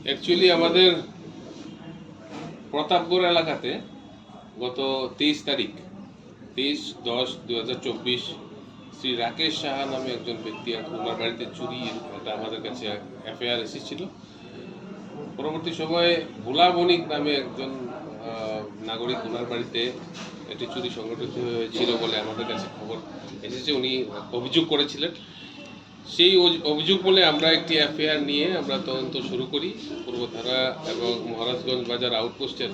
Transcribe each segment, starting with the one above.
Actually আমাদের প্রতাপগড় এলাকাতে গত 23 তারিখ 23/10/2024 শ্রী রাকেশ সাহা নামে একজন ব্যক্তি ওনার বাড়িতে চুরি এটা আমাদের কাছে এফআইআর এসেছিল। পরবর্তী সময়ে ভোলা বণিক নামে একজন নাগরিক ওনার বাড়িতে একটি চুরি সংঘটিত হয়েছিল বলে আমাদের কাছে খবর এসেছে, উনি অভিযোগ করেছিলেন। সেই অভিযোগ বলে আমরা একটি এফআইআর নিয়ে আমরা তদন্ত শুরু করি। পূর্বধারা এবং মহারাজগঞ্জ বাজার আউটপোস্টের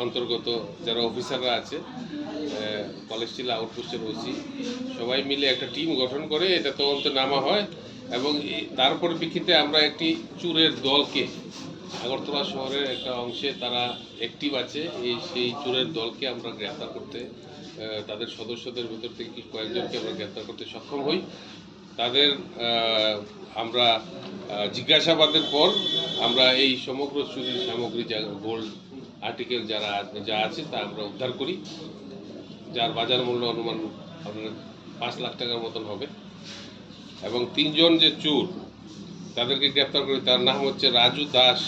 অন্তর্গত যারা অফিসাররা আছে, কলেজটিলা আউটপোস্টের ওসি সবাই মিলে একটা টিম গঠন করে এটা তদন্তে নামা হয় এবং তার পরিপ্রেক্ষিতে আমরা একটি চুরের দলকে আগরতলা শহরের একটা অংশে তারা অ্যাক্টিভ আছে, সেই চোরের দলকে আমরা গ্রেফতার করতে, তাদের সদস্যদের ভিতর থেকে কয়েকজনকে আমরা গ্রেফতার করতে সক্ষম হই। তাদের আমরা জিজ্ঞাসাবাদের পর আমরা এই সমগ্র চুরির সামগ্রী গোল্ড আর্টিকেল যা আছে তা আমরা উদ্ধার করি, যার বাজার মূল্য অনুমান আপনার 5 লাখ টাকার মতন হবে। এবং 3 জন যে চোর তাদেরকে গ্রেপ্তার করি, তার নাম হচ্ছে রাজু দাস,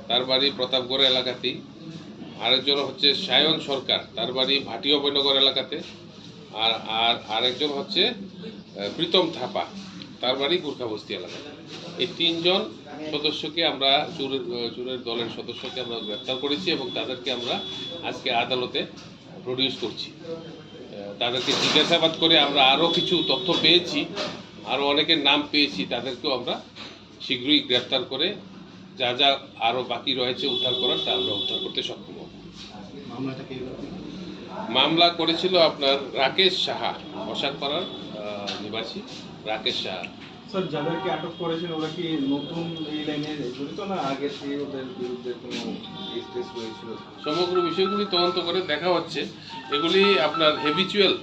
তার বাড়ি প্রতাপগড় এলাকাতেই। আরেকজন হচ্ছে সায়ন সরকার, তার বাড়ি ভাটি অভয়নগর এলাকাতে। আর আরেকজন হচ্ছে প্রীতম থাপা, তার বাড়ি গুর্খাবস্তি এলাকাতে। এই 3 জন সদস্যকে আমরা চোরের দলের সদস্যকে আমরা গ্রেপ্তার করেছি এবং তাদেরকে আমরা আজকে আদালতে প্রডিউস করছি। তাদেরকে জিজ্ঞাসাবাদ করে আমরা আরও কিছু তথ্য পেয়েছি, আরও অনেকের নাম পেয়েছি, তাদেরকেও আমরা শীঘ্রই গ্রেপ্তার করে যা যা আরও বাকি রয়েছে উদ্ধার করার তা আমরা উদ্ধার করতে সক্ষম হব। মামলা করেছিল আপনার রাকেশ সাহা, অশাকপাড়ার নিবাসী রাকেশ সাহা। স্যার, যাদেরকে আটক করেছেন ওরা কি নতুন এই লাইনে জড়িত না আগে থেকে ওদের বিরুদ্ধে কোনো কেস হয়েছিল? সমগ্র বিষয়গুলি তদন্ত করে দেখা হচ্ছে, এগুলি আপনার হ্যাবিচুয়াল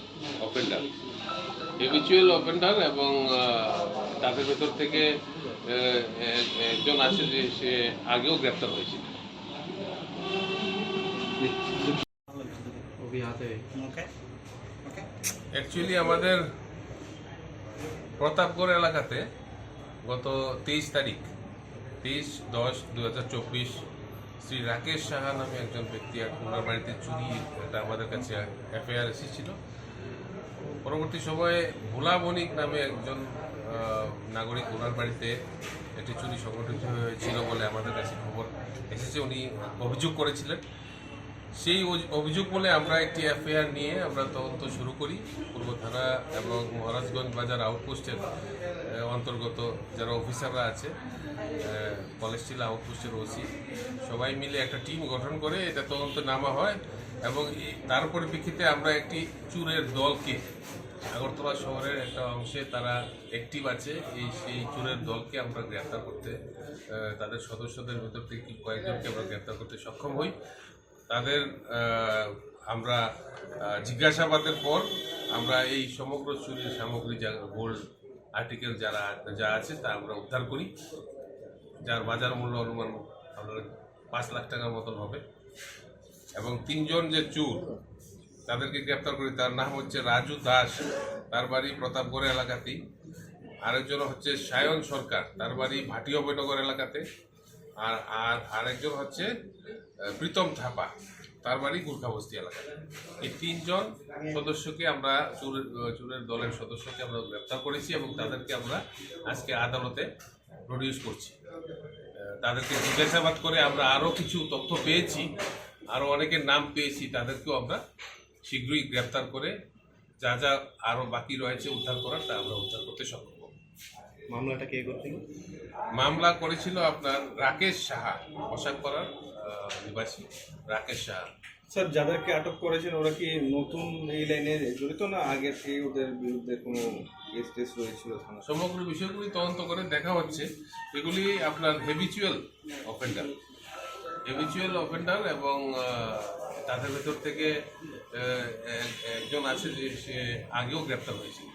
অফেন্ডার এবং তাদের ভেতর থেকে একজন আছে যে সে আগেও গ্রেপ্তার হয়েছিল। অ্যাকচুয়ালি আমাদের প্রতাপগড় এলাকাতে গত 23 তারিখ 23/10/2024 শ্রী রাকেশ সাহা নামে একজন ব্যক্তি ওনার বাড়িতে চুরি এটা আমাদের কাছে এফআইআর এসেছিল। পরবর্তী সময়ে ভোলা বণিক নামে একজন নাগরিক ওনার বাড়িতে একটি চুরি সংঘটিত হয়েছিল বলে আমাদের কাছে খবর এসেছে, উনি অভিযোগ করেছিলেন। সেই অভিযোগ বলে আমরা একটি এফআইআর নিয়ে আমরা তদন্ত শুরু করি। পূর্বধারা এবং মহারাজগঞ্জ বাজার আউটপোস্টের অন্তর্গত যারা অফিসাররা আছে, কলেজটিলা আউটপোস্টের ওসি সবাই মিলে একটা টিম গঠন করে এটা তদন্তে নামা হয় এবং তার পরিপ্রেক্ষিতে আমরা একটি চোরের দলকে আগরতলা শহরের একটা অংশে তারা অ্যাক্টিভ আছে। সেই চোরের দলকে আমরা গ্রেপ্তার করতে, তাদের সদস্যদের ভেতর থেকে কয়েকজনকে আমরা গ্রেপ্তার করতে সক্ষম হই। তাদের আমরা জিজ্ঞাসাবাদের পর আমরা এই সমগ্র চুরির সামগ্রী, যা গোল্ড আর্টিকেল যা আছে তা আমরা উদ্ধার করি, যার বাজার মূল্য অনুমান আমরা 5 লাখ টাকার মতন হবে। এবং 3 জন যে চোর তাদেরকে গ্রেপ্তার করি। তার নাম হচ্ছে রাজু দাস, তার বাড়ি প্রতাপগড় এলাকাতেই। আরেকজন হচ্ছে সায়ন সরকার, তার বাড়ি ভাটি অভয়নগর এলাকাতে। আর আরেকজন হচ্ছে প্রীতম থাপা, তার বাড়ি গুর্খাবস্তি এলাকাতে। এই 3 জন সদস্যকে আমরা চোরের দলের সদস্যকে আমরা গ্রেপ্তার করেছি এবং তাদেরকে আমরা আজকে আদালতে প্রডিউস করছি। তাদেরকে জিজ্ঞাসাবাদ করে আমরা আরও কিছু তথ্য পেয়েছি, আরও অনেকের নাম পেয়েছি। তাদেরকেও আমরা শীঘ্রই গ্রেপ্তার করে যা যা আরও বাকি রয়েছে উদ্ধার করার, তা আমরা উদ্ধার করতে সক্ষম হব। মামলাটা কে করছিল? মামলা করেছিল আপনার রাকেশ সাহা, পোশাকপাড়ার নিবাসী রাকেশ সাহা। স্যার, যাদেরকে আটক করেছেন ওরা কি নতুন এই লাইনে জড়িত, না আগে থেকে ওদের বিরুদ্ধে কোনো কেস টেস রয়েছিল থানা? সমগ্র বিষয়গুলি তদন্ত করে দেখা হচ্ছে। এগুলি আপনার হ্যাবিচুয়াল অফেন্ডার এবং তাদের ভেতর থেকে একজন আছে যে সে আগেও গ্রেপ্তার হয়েছিল।